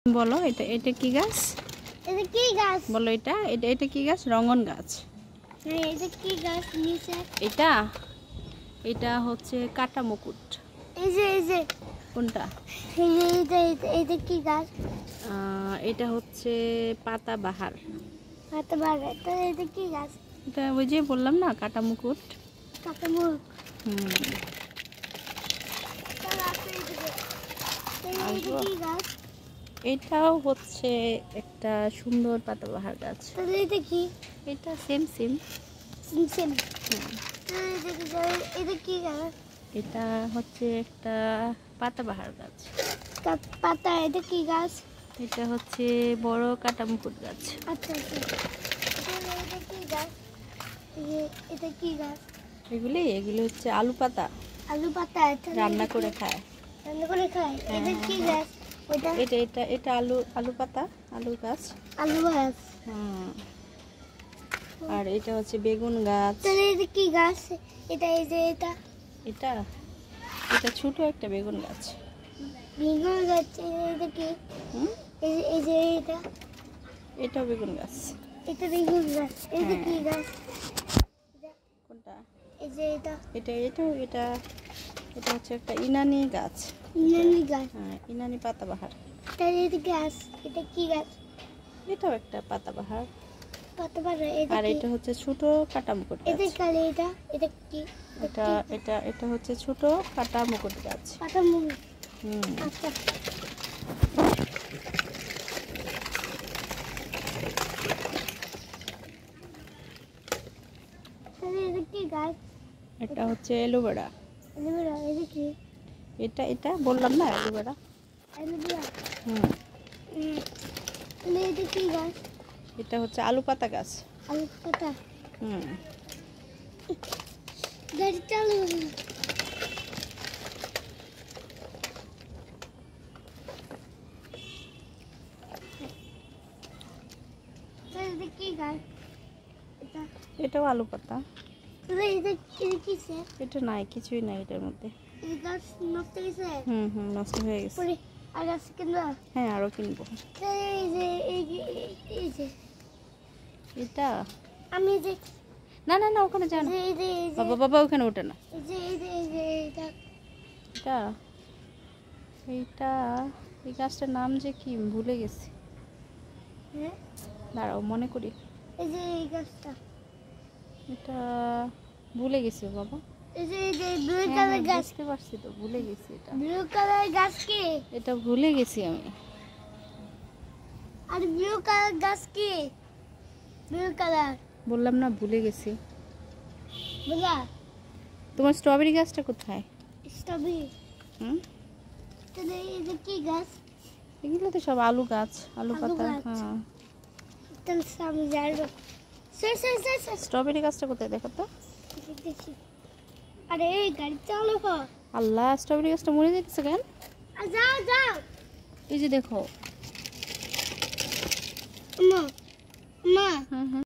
বলো এটা এটা কি গাছ? এটা কি গাছ? বলো এটা এটা এটা কি গাছ? রঙন গাছ। হ্যাঁ, এটা কি গাছ নিচে? এটা এটা হচ্ছে কাটা মুকুট। এই যে কোনটা? এটা কি গাছ? এটা হচ্ছে পাতাবাহার। পাতাবাহার। এটা কি গাছ? এটা ওই যে বললাম না কাটা মুকুট। কাটা মুকুট। এটা কি গাছ? এটাও হচ্ছে একটা সুন্দর পাতাবাহার গাছ। তাহলে এটা কি? এটা সেম সেম সিমসিম। এটা কি গাছ? এটা হচ্ছে একটা পাতাবাহার গাছ। পাতা। এটা কি গাছ? এটা হচ্ছে বড় কাটা মুকুট গাছ। আচ্ছা আচ্ছা। এটা কি গাছ? এটা কি গাছ? এগুলি হচ্ছে আলু পাতা। আলু পাতা। রান্না করে খায়। রান্না করে খায়। এটা কি গাছ? ওটা এটা এটা এটা আলু আলু পাতা, আলু গাছ। আলু গাছ। আর এটা হচ্ছে বেগুন গাছ। তাহলে এটা কি গাছ? এটা এই যে এটা এটা এটা ছোট একটা বেগুন গাছ। বেগুন গাছ। এটা কি? এই যে এটা এটাও বেগুন গাছ। এটা বেগুন গাছ। এটা কি গাছ? কোনটা? এই যে এটা এটা এটাও এটা এটা হচ্ছে একটা ইনানি গাছ। ইনানি গাছ। হ্যাঁ, ইনানি পাতাবাহার। তাহলে এটা গাছ। এটা কি গাছ? এটাও একটা পাতাবাহার। পাতাবাহার। আর এটা হচ্ছে ছোট কাটা মুকুট গাছ। এটা কালে এটা কি? এটা এটা এটা হচ্ছে ছোট কাটা মুকুট গাছ। পাতা মুকুট। আচ্ছা। তাহলে এটা কি গাছ? এটা হচ্ছে এলোভেরা। এলোভেরা। এটা কি? এটা এটা বললাম না এলোভেরা। এলোভেরা। তাহলে এটা কি গাছ? এটা হচ্ছে আলু পাতা গাছ। আলু পাতা। গাড়ি চালু। তাহলে কি গাছ? এটাও আলু পাতা। তাহলে এটা কিসে? এটা নাই, কিছুই নাই এটার মধ্যে। এই গাছ নষ্ট হয়েছে? নষ্ট হয়ে গেছে। আর গাছ কিনবা? হ্যাঁ, আরো কিনবো। এই যে এটা আমি যে না না না ওখানে যাও না বাবা, বাবা ওখানে ওঠে না। এটা এইটা এই গাছটার নাম যে কি ভুলে গেছি। দাঁড়াও মনে করি। এই যে এই গাছটা। এটা ভুলে গেছি বাবা। এই যে ব্লু কালার গাছ। বুঝতে পারছি তো, ভুলে গেছি। এটা ব্লু কালার গাছ কি? এটা ভুলে গেছি আমি। আর ব্লু কালার গাছ কি? ব্লু কালার বললাম না ভুলে গেছি। বুঝা? তোমার স্ট্রবেরি গাছটা কোথায়? স্ট্রবেরি। তাহলে এটা কি গাছ? এগুলো তো সব আলু গাছ, আলু পাতা। হ্যাঁ, তাহলে সামনে যাবো। স্ট্রবেরি গাছটা কোথায় দেখো তো। দেখি। আরে এই গাড়ি চালু কর। আল্লাহ, স্ট্রবেরি গাছটা মরে যাচ্ছে কেন? যাও যাও। এই যে দেখো মা মা।